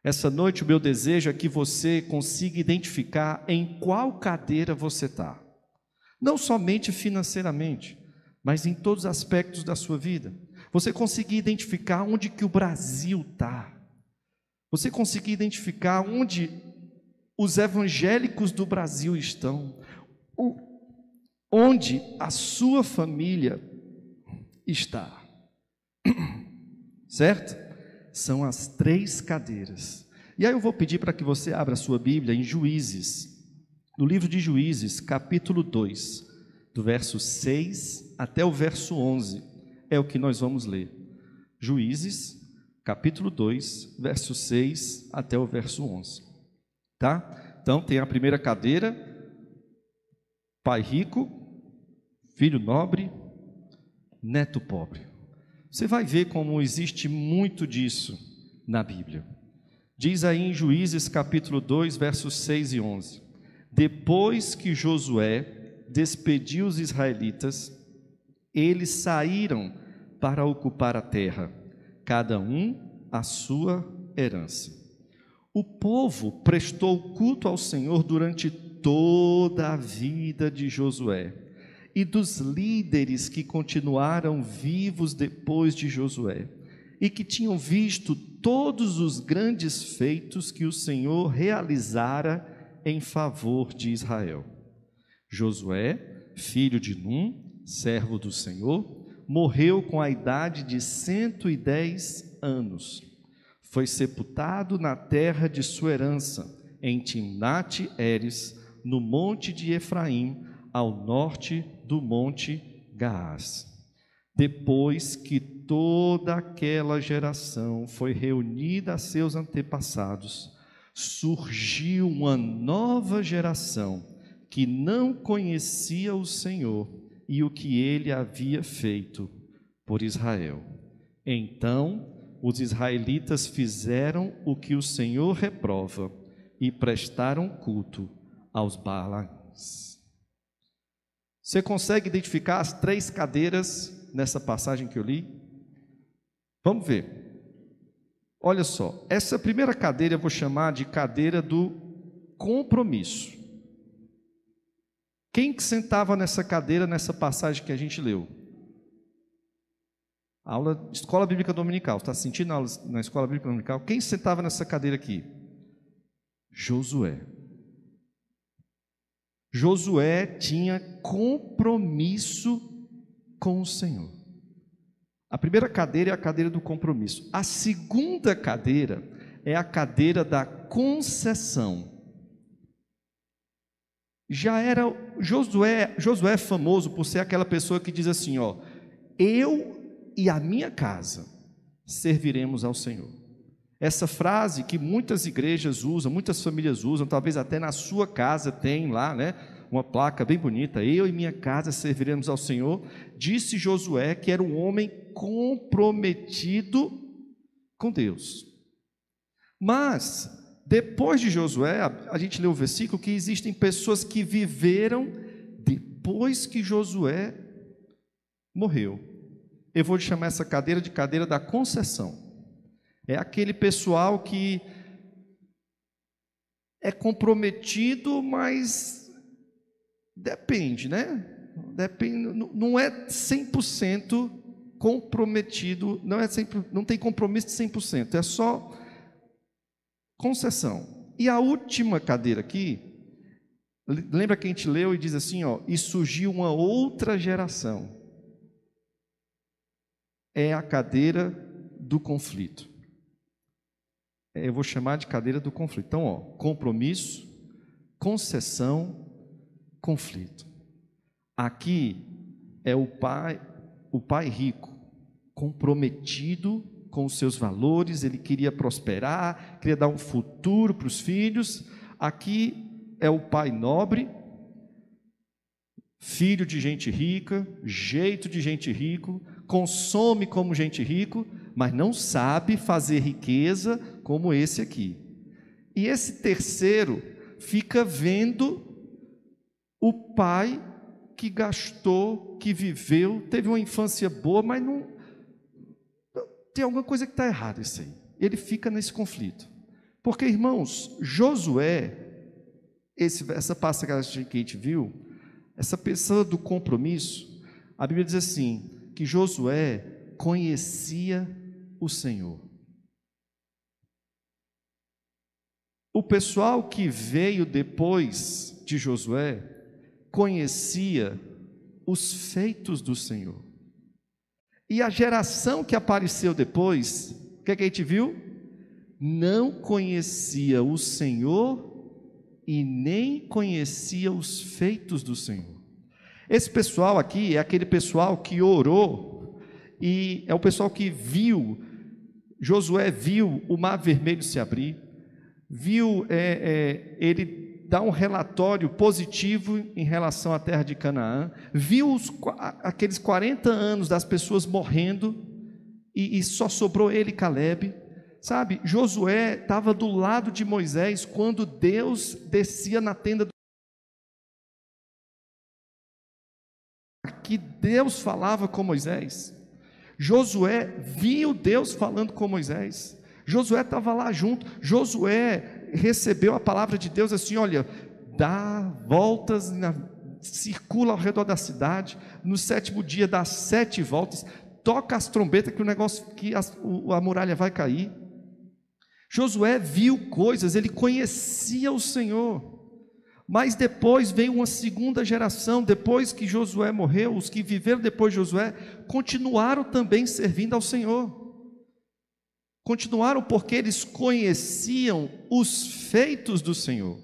Essa noite o meu desejo é que você consiga identificar em qual cadeira você está. Não somente financeiramente, mas em todos os aspectos da sua vida. Você conseguir identificar onde que o Brasil está. Você conseguir identificar onde os evangélicos do Brasil estão. Onde a sua família está. Certo? São as 3 cadeiras. E aí eu vou pedir para que você abra a sua Bíblia em Juízes, no livro de Juízes, capítulo 2, do verso 6 até o verso 11, é o que nós vamos ler. Juízes, capítulo 2, verso 6 até o verso 11, tá? Então tem a primeira cadeira, pai rico, filho nobre, neto pobre. Você vai ver como existe muito disso na Bíblia. Diz aí em Juízes capítulo 2, versos 6 e 11. Depois que Josué despediu os israelitas, eles saíram para ocupar a terra, cada um a sua herança. O povo prestou culto ao Senhor durante toda a vida de Josué e dos líderes que continuaram vivos depois de Josué e que tinham visto todos os grandes feitos que o Senhor realizara em favor de Israel. Josué, filho de Num, servo do Senhor, morreu com a idade de 110 anos. Foi sepultado na terra de sua herança, em Timnate-Heres, no monte de Efraim, ao norte do monte Gaás. Depois que toda aquela geração foi reunida a seus antepassados, surgiu uma nova geração que não conhecia o Senhor e o que ele havia feito por Israel. Então, os israelitas fizeram o que o Senhor reprova e prestaram culto aos Baalins. Você consegue identificar as 3 cadeiras nessa passagem que eu li? Vamos ver. Olha só, essa primeira cadeira eu vou chamar de cadeira do compromisso. Quem que sentava nessa cadeira nessa passagem que a gente leu? Aula de Escola Bíblica Dominical. Está sentindo aula na Escola Bíblica Dominical? Quem sentava nessa cadeira aqui? Josué. Josué tinha compromisso com o Senhor. A primeira cadeira é a cadeira do compromisso. A segunda cadeira é a cadeira da concessão. Já era Josué é famoso por ser aquela pessoa que diz assim, ó, eu e a minha casa serviremos ao Senhor. Essa frase que muitas igrejas usam, muitas famílias usam, talvez até na sua casa tem lá, né, uma placa bem bonita, eu e minha casa serviremos ao Senhor. Disse Josué que era um homem comprometido com Deus. Mas depois de Josué, a gente lê o versículo que existem pessoas que viveram depois que Josué morreu. Eu vou chamar essa cadeira de cadeira da concessão. É aquele pessoal que é comprometido, mas depende, né? Depende, não é 100% comprometido, não tem compromisso de 100%, é só concessão. E a última cadeira aqui, lembra que a gente leu e diz assim, ó, e surgiu uma outra geração. É a cadeira do conflito. Eu vou chamar de cadeira do conflito. Então, ó, compromisso, concessão, conflito. Aqui é o pai rico, comprometido com os seus valores, ele queria prosperar, queria dar um futuro para os filhos. Aqui é o pai nobre, filho de gente rica, jeito de gente rico, consome como gente rico, mas não sabe fazer riqueza como esse aqui. E esse terceiro fica vendo o pai que gastou, que viveu, teve uma infância boa, mas não tem alguma coisa que está errada isso aí. Ele fica nesse conflito. Porque, irmãos, Josué, essa passagem que a gente viu, essa pessoa do compromisso, a Bíblia diz assim, que Josué conhecia o Senhor. O pessoal que veio depois de Josué conhecia os feitos do Senhor. E a geração que apareceu depois, o que a gente viu? Não conhecia o Senhor e nem conhecia os feitos do Senhor. Esse pessoal aqui é aquele pessoal que orou, e é o pessoal que viu, Josué viu o Mar Vermelho se abrir, viu ele dar um relatório positivo em relação à terra de Canaã, viu aqueles 40 anos das pessoas morrendo, e só sobrou ele e Caleb, sabe? Josué estava do lado de Moisés quando Deus descia na tenda do... que Deus falava com Moisés. Josué viu Deus falando com Moisés. Josué estava lá junto. Josué recebeu a palavra de Deus assim: olha, dá voltas, circula ao redor da cidade, no 7º dia dá 7 voltas, toca as trombetas que o negócio, que a muralha vai cair. Josué viu coisas, ele conhecia o Senhor. Mas depois veio uma segunda geração, depois que Josué morreu, os que viveram depois de Josué, continuaram também servindo ao Senhor. Continuaram porque eles conheciam os feitos do Senhor.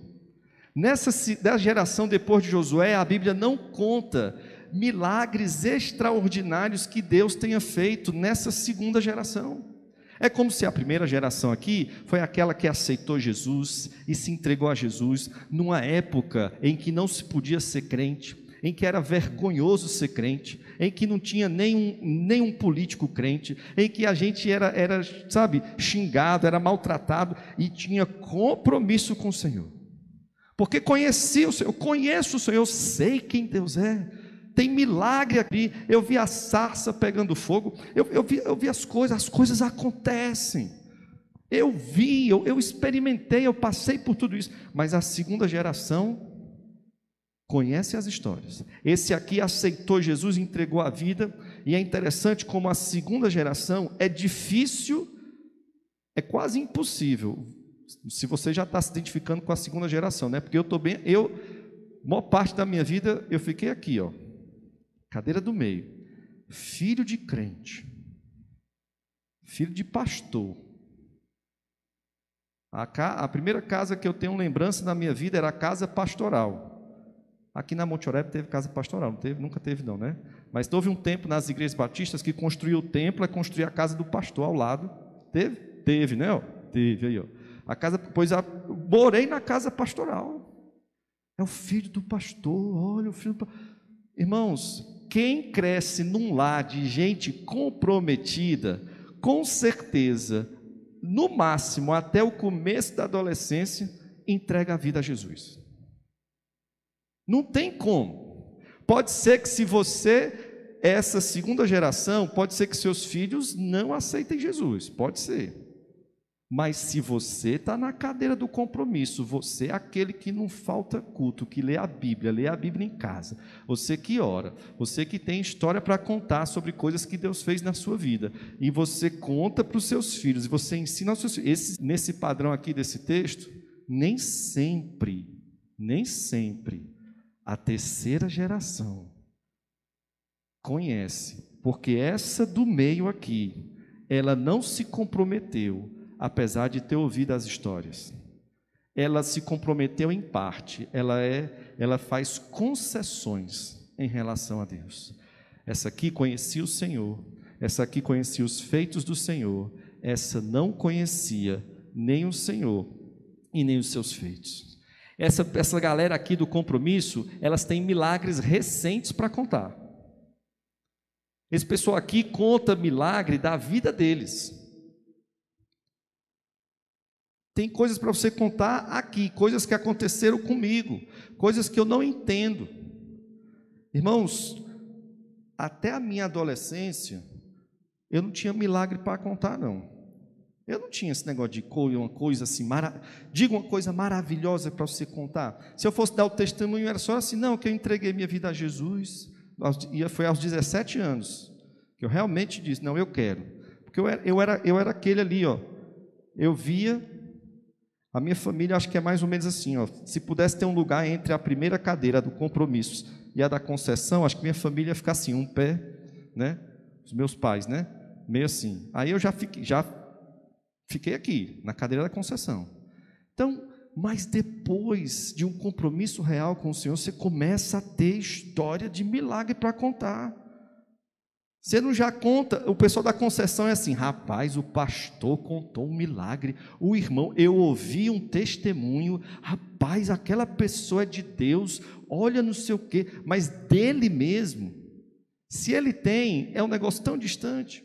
Da geração depois de Josué, a Bíblia não conta milagres extraordinários que Deus tenha feito nessa segunda geração. É como se a primeira geração aqui foi aquela que aceitou Jesus e se entregou a Jesus numa época em que não se podia ser crente, em que era vergonhoso ser crente, em que não tinha nenhum político crente, em que a gente era, sabe, xingado, era maltratado e tinha compromisso com o Senhor. Porque conhecia o Senhor, eu conheço o Senhor, eu sei quem Deus é. Tem milagre aqui, eu vi a sarça pegando fogo, eu vi as coisas acontecem, eu experimentei, eu passei por tudo isso. Mas a segunda geração conhece as histórias. Esse aqui aceitou Jesus, entregou a vida, e é interessante como a segunda geração é difícil, é quase impossível, se você já está se identificando com a segunda geração, né? Porque maior parte da minha vida, eu fiquei aqui, ó, cadeira do meio, filho de crente, filho de pastor. A primeira casa que eu tenho lembrança na minha vida era a casa pastoral. Aqui na Monte Oreb teve casa pastoral, não teve? Nunca teve não, né? Mas houve um tempo nas igrejas batistas que construiu o templo, construir a casa do pastor ao lado. Teve? Teve, né? Teve aí, ó. Morei na casa pastoral. É o filho do pastor, olha o filho do pastor. Irmãos, quem cresce num lar de gente comprometida, com certeza, no máximo até o começo da adolescência, entrega a vida a Jesus. Não tem como. Pode ser que se você, essa segunda geração, pode ser que seus filhos não aceitem Jesus, pode ser. Mas se você está na cadeira do compromisso, você é aquele que não falta culto, que lê a Bíblia em casa, você que ora, você que tem história para contar sobre coisas que Deus fez na sua vida, e você conta para os seus filhos, e você ensina aos seus filhos. Nesse padrão aqui desse texto, nem sempre, a terceira geração conhece, porque essa do meio aqui, ela não se comprometeu, apesar de ter ouvido as histórias. Ela se comprometeu em parte, ela faz concessões em relação a Deus. Essa aqui conhecia o Senhor, essa aqui conhecia os feitos do Senhor, essa não conhecia nem o Senhor e nem os seus feitos. Essa galera aqui do compromisso, elas têm milagres recentes para contar. Esse pessoal aqui conta milagre da vida deles. Tem coisas para você contar aqui, coisas que aconteceram comigo, coisas que eu não entendo. Irmãos, até a minha adolescência, eu não tinha milagre para contar, não. Eu não tinha esse negócio de uma coisa assim, diga uma coisa maravilhosa para você contar. Se eu fosse dar o testemunho, era só assim, não, que eu entreguei minha vida a Jesus, foi aos 17 anos, que eu realmente disse, não, eu quero. Porque eu era aquele ali, ó, eu via, a minha família, acho que é mais ou menos assim, ó, se pudesse ter um lugar entre a primeira cadeira do compromisso e a da concessão, acho que minha família ia ficar assim, um pé, né, os meus pais, né, meio assim. Aí eu já fiquei aqui, na cadeira da concessão. Então, mas depois de um compromisso real com o Senhor, você começa a ter história de milagre para contar. Você não já conta, o pessoal da concessão é assim, rapaz, o pastor contou um milagre, o irmão, eu ouvi um testemunho, rapaz, aquela pessoa é de Deus, olha não sei o quê, mas dele mesmo, se ele tem, é um negócio tão distante.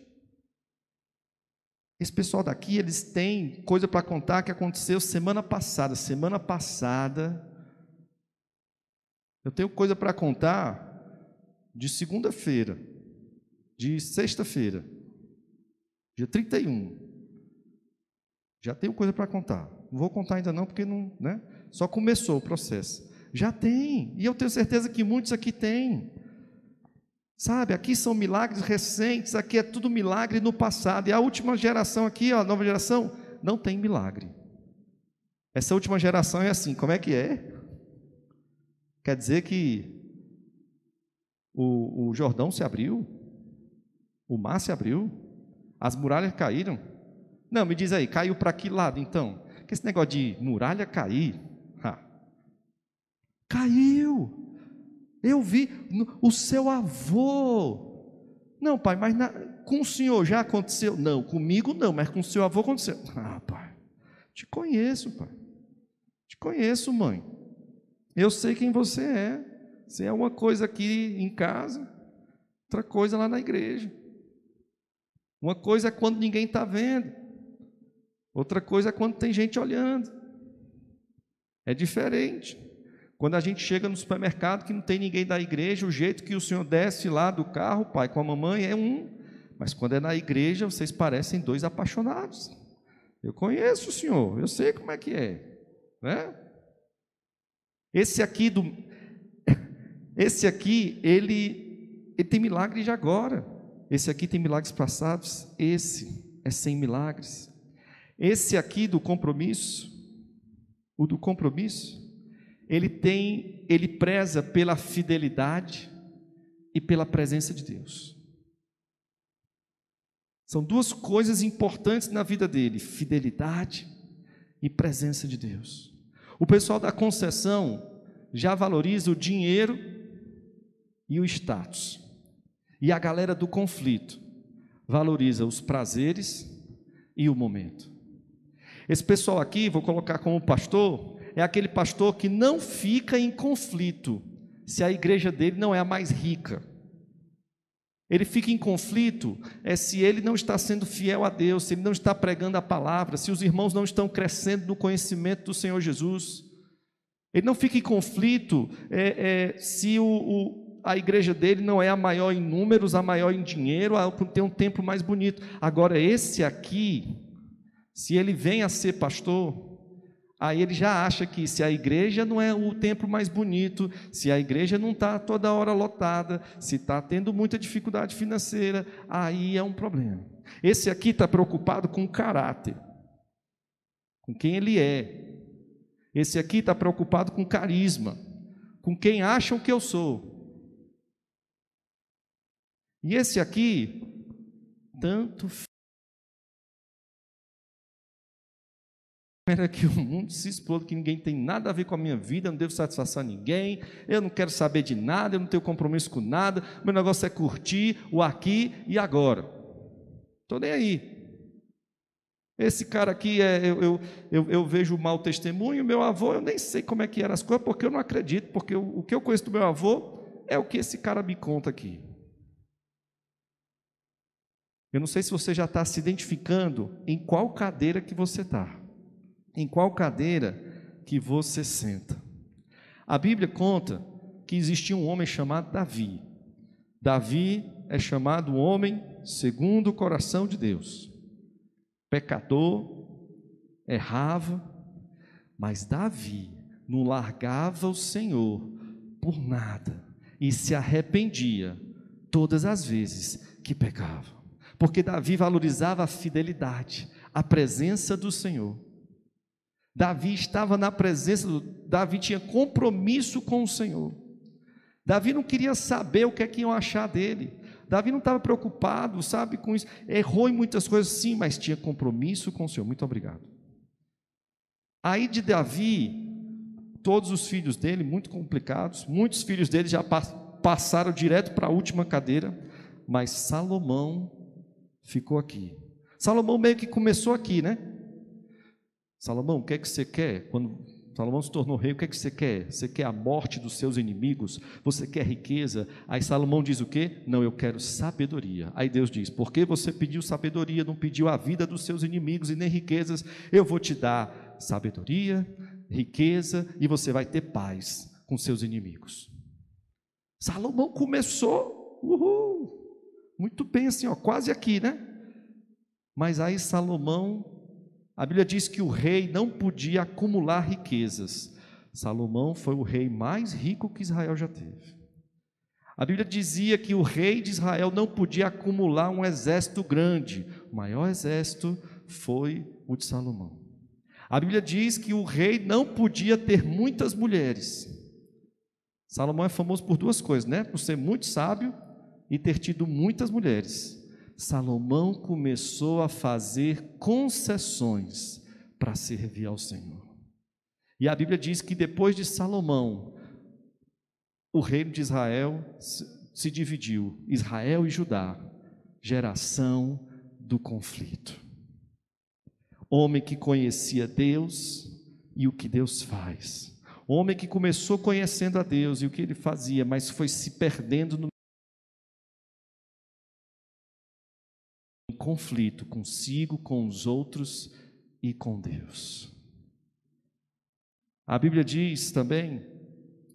Esse pessoal daqui, eles têm coisa para contar que aconteceu semana passada. Semana passada, eu tenho coisa para contar de segunda-feira, de sexta-feira, dia 31. Já tenho coisa para contar. Não vou contar ainda não, porque não, né? Só começou o processo. Já tem, e eu tenho certeza que muitos aqui têm. Sabe, aqui são milagres recentes, aqui é tudo milagre no passado. E a última geração aqui, ó, a nova geração, não tem milagre. Essa última geração é assim, como é que é? Quer dizer que o Jordão se abriu? O mar se abriu? As muralhas caíram? Não, me diz aí, caiu para que lado então? Que esse negócio de muralha cair? Caiu! Eu vi o seu avô. Não, pai, mas com o senhor já aconteceu? Não, comigo não, mas com o seu avô aconteceu. Ah, pai, te conheço, pai. Te conheço, mãe. Eu sei quem você é. Você é uma coisa aqui em casa, outra coisa lá na igreja. Uma coisa é quando ninguém está vendo, outra coisa é quando tem gente olhando. É diferente. Quando a gente chega no supermercado que não tem ninguém da igreja, o jeito que o senhor desce lá do carro, pai, com a mamãe, é um. Mas quando é na igreja, vocês parecem dois apaixonados. Eu conheço o senhor, eu sei como é que é, né? Esse aqui, ele tem milagre de agora. Esse aqui tem milagres passados. Esse é sem milagres. Esse aqui do compromisso, o do compromisso, ele preza pela fidelidade e pela presença de Deus. São duas coisas importantes na vida dele: fidelidade e presença de Deus. O pessoal da concessão já valoriza o dinheiro e o status. E a galera do conflito valoriza os prazeres e o momento. Esse pessoal aqui, vou colocar como pastor, é aquele pastor que não fica em conflito se a igreja dele não é a mais rica. Ele fica em conflito se ele não está sendo fiel a Deus, se ele não está pregando a palavra, se os irmãos não estão crescendo no conhecimento do Senhor Jesus. Ele não fica em conflito se a igreja dele não é a maior em números, a maior em dinheiro, tem um templo mais bonito. Agora esse aqui, se ele vem a ser pastor, aí ele já acha que se a igreja não é o templo mais bonito, se a igreja não está toda hora lotada, se está tendo muita dificuldade financeira, aí é um problema. Esse aqui está preocupado com o caráter, com quem ele é. Esse aqui está preocupado com carisma, com quem acham que eu sou. E esse aqui, tanto espera que o mundo se exploda, que ninguém tem nada a ver com a minha vida, eu não devo satisfação a ninguém, eu não quero saber de nada, eu não tenho compromisso com nada, meu negócio é curtir o aqui e agora. Estou nem aí. Esse cara aqui, eu vejo o mau testemunho, meu avô, eu nem sei como é que eram as coisas, porque eu não acredito, porque o que eu conheço do meu avô é o que esse cara me conta aqui. Eu não sei se você já está se identificando em qual cadeira que você está, em qual cadeira que você senta. A Bíblia conta que existia um homem chamado Davi. Davi é chamado homem segundo o coração de Deus. pecador, errava, mas Davi não largava o Senhor por nada e se arrependia todas as vezes que pecava, porque Davi valorizava a fidelidade, a presença do Senhor. Davi estava na presença, Davi tinha compromisso com o Senhor. Davi não queria saber o que é que iam achar dele. Davi não estava preocupado, sabe, com isso. Errou em muitas coisas, sim, mas tinha compromisso com o Senhor. Muito obrigado. Aí de Davi, todos os filhos dele, muito complicados, muitos filhos dele já passaram direto para a última cadeira, mas Salomão ficou aqui. Salomão meio que começou aqui, né? Salomão, o que é que você quer? Quando Salomão se tornou rei, o que é que você quer? Você quer a morte dos seus inimigos? Você quer riqueza? Aí Salomão diz o quê? Não, eu quero sabedoria. Aí Deus diz, porque você pediu sabedoria, não pediu a vida dos seus inimigos e nem riquezas, eu vou te dar sabedoria, riqueza, e você vai ter paz com seus inimigos. Salomão começou, muito bem assim, ó, quase aqui, né? Mas aí Salomão, a Bíblia diz que o rei não podia acumular riquezas. Salomão foi o rei mais rico que Israel já teve. A Bíblia dizia que o rei de Israel não podia acumular um exército grande. O maior exército foi o de Salomão. A Bíblia diz que o rei não podia ter muitas mulheres. Salomão é famoso por duas coisas, né? Por ser muito sábio e ter tido muitas mulheres. Salomão começou a fazer concessões para servir ao Senhor. E a Bíblia diz que depois de Salomão, o reino de Israel se dividiu, Israel e Judá, geração do conflito. Homem que conhecia Deus e o que Deus faz. Homem que começou conhecendo a Deus e o que ele fazia, mas foi se perdendo no conflito consigo, com os outros e com Deus. A Bíblia diz também,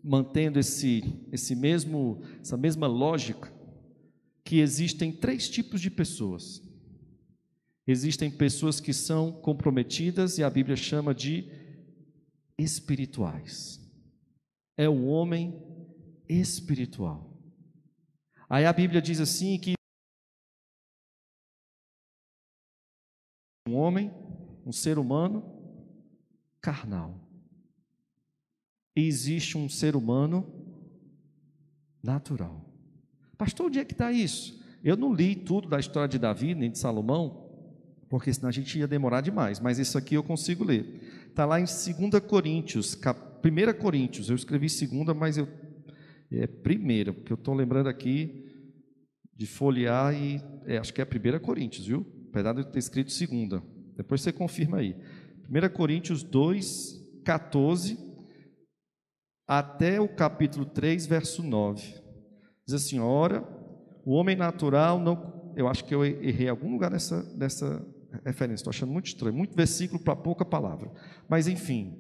mantendo essa mesma lógica, que existem três tipos de pessoas. Existem pessoas que são comprometidas e a Bíblia chama de espirituais. É o homem espiritual. Aí a Bíblia diz assim que um homem, um ser humano carnal. E existe um ser humano natural. Pastor, onde é que está isso? Eu não li tudo da história de Davi, nem de Salomão, porque senão a gente ia demorar demais, mas isso aqui eu consigo ler. Está lá em 2 Coríntios, 1 Coríntios, eu escrevi 2, mas é 1, porque eu estou lembrando aqui de folhear e acho que é 1 Coríntios, viu? Apesar de eu ter escrito 2, depois você confirma aí. 1 Coríntios 2, 14, até o capítulo 3, verso 9. Diz assim, ora, o homem natural não... Eu acho que eu errei em algum lugar nessa referência, estou achando muito estranho, muito versículo para pouca palavra. Mas enfim,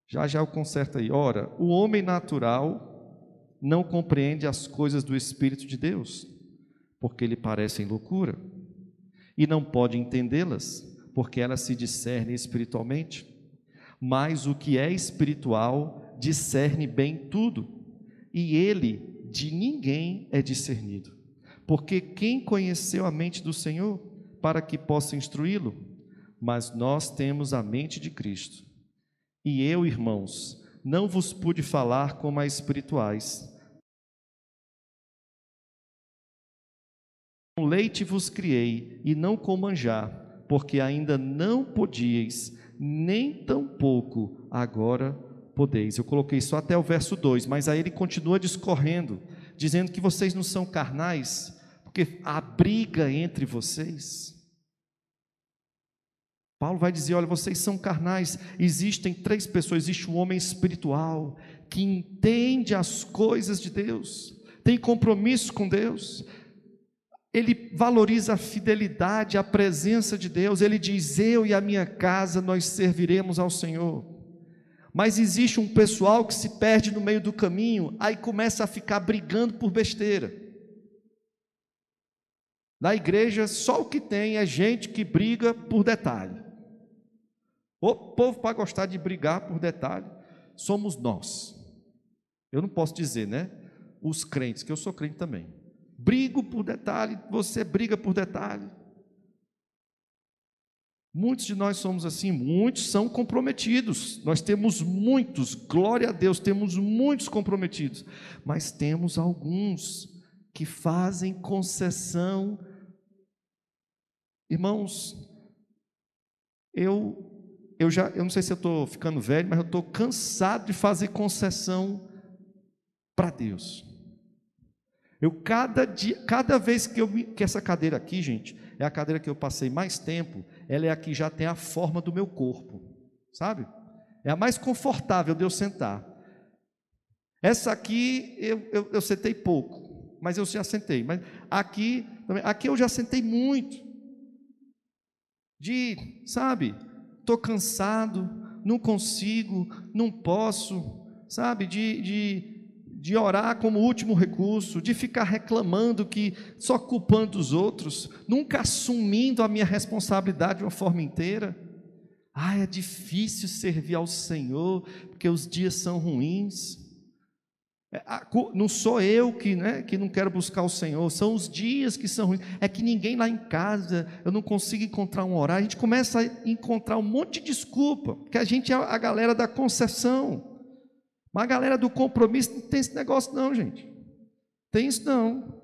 já eu conserto aí. Ora, o homem natural não compreende as coisas do Espírito de Deus, porque lhe parecem loucura, e não pode entendê-las, porque elas se discernem espiritualmente. Mas o que é espiritual discerne bem tudo, e ele de ninguém é discernido. Porque quem conheceu a mente do Senhor para que possa instruí-lo? Mas nós temos a mente de Cristo. E eu, irmãos, não vos pude falar como a espirituais. Com leite vos criei, e não com manjar, porque ainda não podíeis, nem tampouco agora podeis. Eu coloquei só até o verso 2, mas aí ele continua discorrendo, dizendo que vocês não são carnais, porque há briga entre vocês. Paulo vai dizer, olha, vocês são carnais. Existem três pessoas, existe um homem espiritual, que entende as coisas de Deus, tem compromisso com Deus, ele valoriza a fidelidade, a presença de Deus, ele diz, eu e a minha casa, nós serviremos ao Senhor. Mas existe um pessoal que se perde no meio do caminho, aí começa a ficar brigando por besteira. Na igreja, só o que tem é gente que briga por detalhe. O povo, para gostar de brigar por detalhe, somos nós. Eu não posso dizer, né? Os crentes, que eu sou crente também. Brigo por detalhe, você briga por detalhe. Muitos de nós somos assim, muitos são comprometidos. Nós temos muitos, glória a Deus, temos muitos comprometidos. Mas temos alguns que fazem concessão. Irmãos, eu não sei se eu estou ficando velho, mas eu estou cansado de fazer concessão para Deus. Cada vez que essa cadeira aqui, gente, é a cadeira que eu passei mais tempo, ela é a que já tem a forma do meu corpo, sabe? É a mais confortável de eu sentar. Essa aqui eu sentei pouco, mas eu já sentei. Mas aqui eu já sentei muito. Sabe? Estou cansado, não consigo, não posso, sabe? De orar como último recurso, de ficar reclamando, só culpando os outros, nunca assumindo a minha responsabilidade de uma forma inteira. É difícil servir ao Senhor, porque os dias são ruins. Não sou eu que não quero buscar o Senhor, são os dias que são ruins. É que ninguém lá em casa, eu não consigo encontrar um horário. A gente começa a encontrar um monte de desculpa, porque a gente é a galera da concessão. Mas a galera do compromisso não tem esse negócio não, gente. Tem isso não.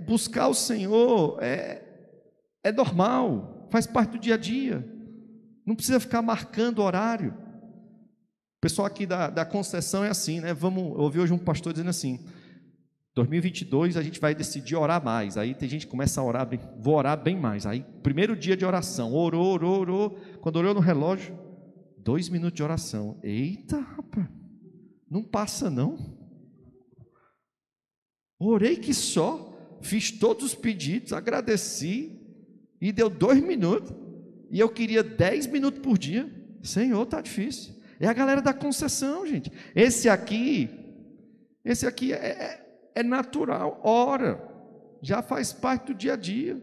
Buscar o Senhor é normal, faz parte do dia a dia. Não precisa ficar marcando horário. O pessoal aqui da concessão é assim, né? Eu ouvi hoje um pastor dizendo assim: 2022 a gente vai decidir orar mais. Aí tem gente que começa a orar bem, vou orar bem mais. Aí, primeiro dia de oração, orou. Quando olhou no relógio, 2 minutos de oração. Eita, rapaz, não passa não. Orei que só, fiz todos os pedidos, agradeci, e deu 2 minutos, e eu queria 10 minutos por dia. Senhor, está difícil. É a galera da concessão, gente. Esse aqui é natural, ora, já faz parte do dia a dia.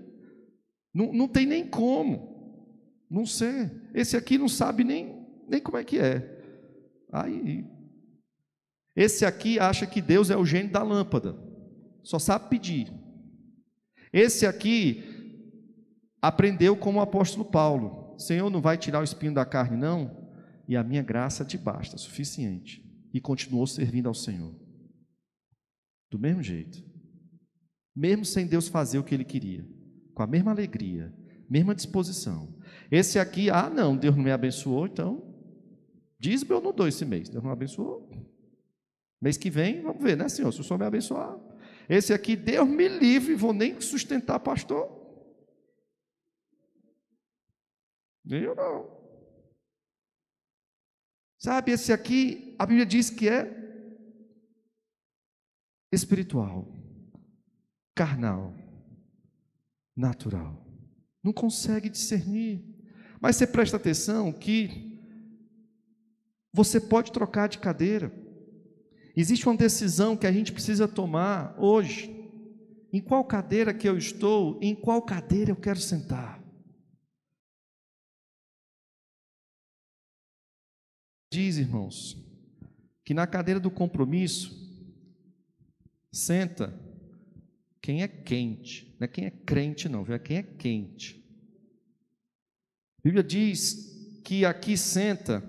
Não tem nem como não ser. Esse aqui não sabe nem como é que é. Esse aqui acha que Deus é o gênio da lâmpada, só sabe pedir. Esse aqui aprendeu como o apóstolo Paulo: Senhor, não vai tirar o espinho da carne não? E a minha graça te basta, suficiente. E continuou servindo ao Senhor, do mesmo jeito, mesmo sem Deus fazer o que ele queria, com a mesma alegria, mesma disposição. Esse aqui, não, Deus não me abençoou, então dízimo eu não dou esse mês. Deus não abençoou. Mês que vem, vamos ver, né, Senhor? Se o Senhor me abençoar. Esse aqui, Deus me livre, vou nem sustentar pastor. Eu não. Sabe, esse aqui, a Bíblia diz que é espiritual, carnal, natural. Não consegue discernir. Mas você presta atenção que você pode trocar de cadeira. Existe uma decisão que a gente precisa tomar hoje. Em qual cadeira que eu estou, em qual cadeira eu quero sentar. Diz, irmãos, que na cadeira do compromisso senta quem é quente, não é quem é crente não, é quem é quente. A Bíblia diz que aqui senta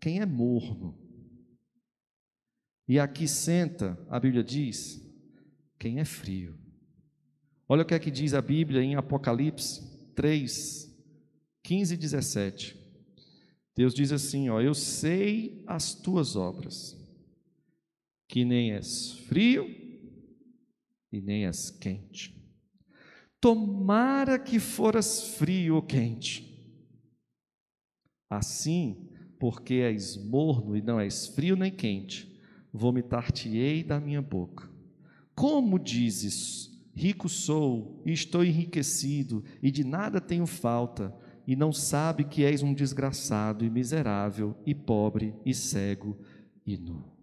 quem é morno. E aqui senta, a Bíblia diz, quem é frio. Olha o que é que diz a Bíblia em Apocalipse 3, 15 e 17. Deus diz assim, eu sei as tuas obras, que nem és frio e nem és quente. Tomara que foras frio ou quente. Assim, porque és morno e não és frio nem quente, vomitar-te-ei da minha boca. Como dizes, rico sou e estou enriquecido e de nada tenho falta, e não sabe que és um desgraçado e miserável e pobre e cego e nu.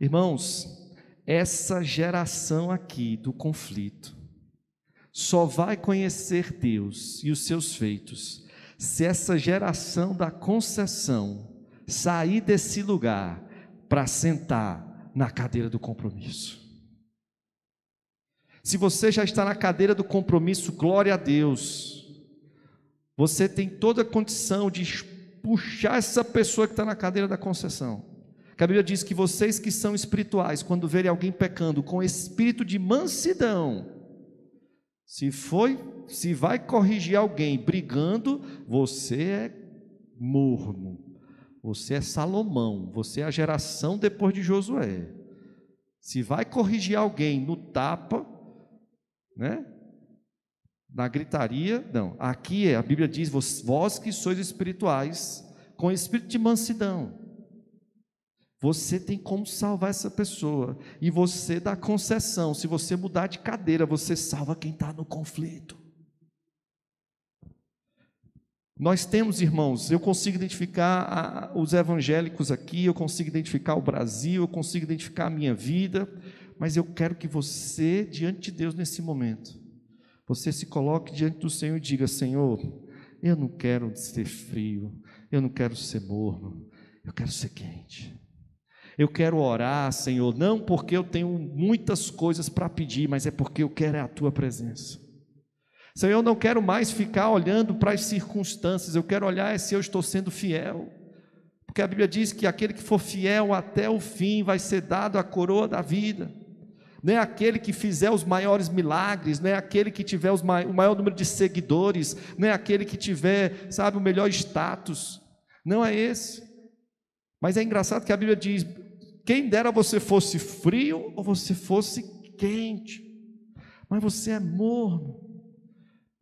Irmãos, essa geração aqui do conflito só vai conhecer Deus e os seus feitos se essa geração da concessão sair desse lugar para sentar na cadeira do compromisso. Se você já está na cadeira do compromisso, glória a Deus, você tem toda a condição de puxar essa pessoa que está na cadeira da concessão. A Bíblia diz que vocês que são espirituais, quando verem alguém pecando com espírito de mansidão, se vai corrigir alguém brigando, você é morno, você é Salomão, você é a geração depois de Josué. Se vai corrigir alguém no tapa, né? Na gritaria, não. Aqui a Bíblia diz, vós que sois espirituais, com espírito de mansidão. Você tem como salvar essa pessoa. E você dá concessão. Se você mudar de cadeira, você salva quem está no conflito. Nós temos, irmãos, eu consigo identificar os evangélicos aqui, eu consigo identificar o Brasil, eu consigo identificar a minha vida, mas eu quero que você, diante de Deus nesse momento, você se coloque diante do Senhor e diga: Senhor, eu não quero ser frio, eu não quero ser morno, eu quero ser quente. Eu quero orar, Senhor, não porque eu tenho muitas coisas para pedir, mas é porque eu quero a Tua presença. Senhor, eu não quero mais ficar olhando para as circunstâncias, eu quero olhar se eu estou sendo fiel, porque a Bíblia diz que aquele que for fiel até o fim vai ser dado a coroa da vida. Não é aquele que fizer os maiores milagres, não é aquele que tiver o maior número de seguidores, não é aquele que tiver, sabe, o melhor status, não é esse. Mas é engraçado que a Bíblia diz: quem dera você fosse frio ou você fosse quente, mas você é morno.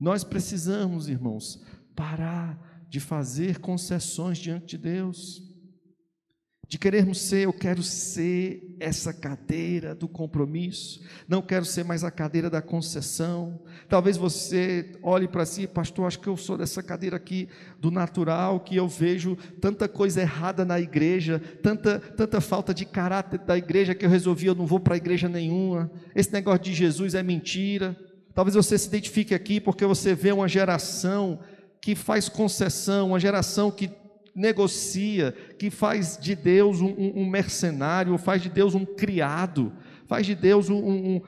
Nós precisamos, irmãos, parar de fazer concessões diante de Deus, de querermos ser, eu quero ser essa cadeira do compromisso, não quero ser mais a cadeira da concessão. Talvez você olhe para si: pastor, acho que eu sou dessa cadeira aqui do natural, que eu vejo tanta coisa errada na igreja, tanta falta de caráter da igreja, que eu não vou para a igreja nenhuma, esse negócio de Jesus é mentira. Talvez você se identifique aqui porque você vê uma geração que faz concessão, uma geração que negocia, que faz de Deus um mercenário, faz de Deus um criado, faz de Deus um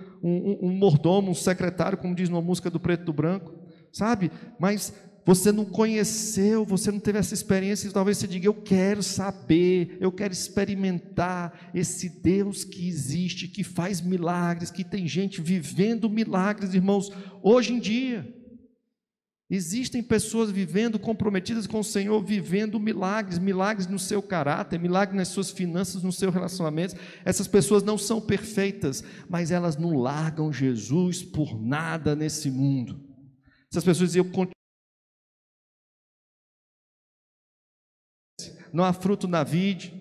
mordomo, um secretário, como diz numa música do Preto do Branco, sabe? Mas você não conheceu, você não teve essa experiência, e talvez você diga: eu quero saber, eu quero experimentar esse Deus que existe, que faz milagres, que tem gente vivendo milagres, irmãos. Hoje em dia existem pessoas vivendo comprometidas com o Senhor, vivendo milagres, milagres no seu caráter, milagres nas suas finanças, nos seus relacionamentos. Essas pessoas não são perfeitas, mas elas não largam Jesus por nada nesse mundo. Essas pessoas dizem: não há fruto na vide,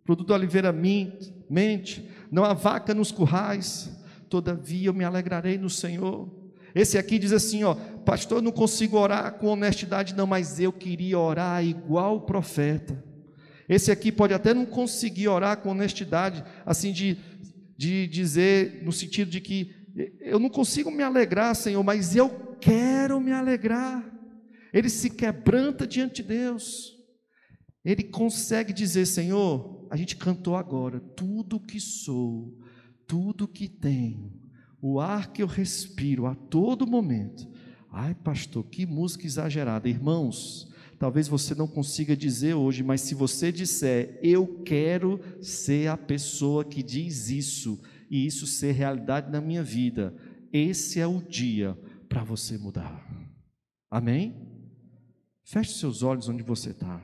produto da oliveira mente, não há vaca nos currais, todavia eu me alegrarei no Senhor. Esse aqui diz assim: ó, pastor, eu não consigo orar com honestidade não, mas eu queria orar igual o profeta. Esse aqui pode até não conseguir orar com honestidade, assim de dizer, no sentido de que eu não consigo me alegrar, Senhor, mas eu quero me alegrar. Ele se quebranta diante de Deus, ele consegue dizer: Senhor, a gente cantou agora, tudo que sou, tudo que tenho, o ar que eu respiro a todo momento. Ai, pastor, que música exagerada. Irmãos, talvez você não consiga dizer hoje, mas se você disser: eu quero ser a pessoa que diz isso, e isso ser realidade na minha vida, esse é o dia para você mudar. Amém? Feche seus olhos onde você está.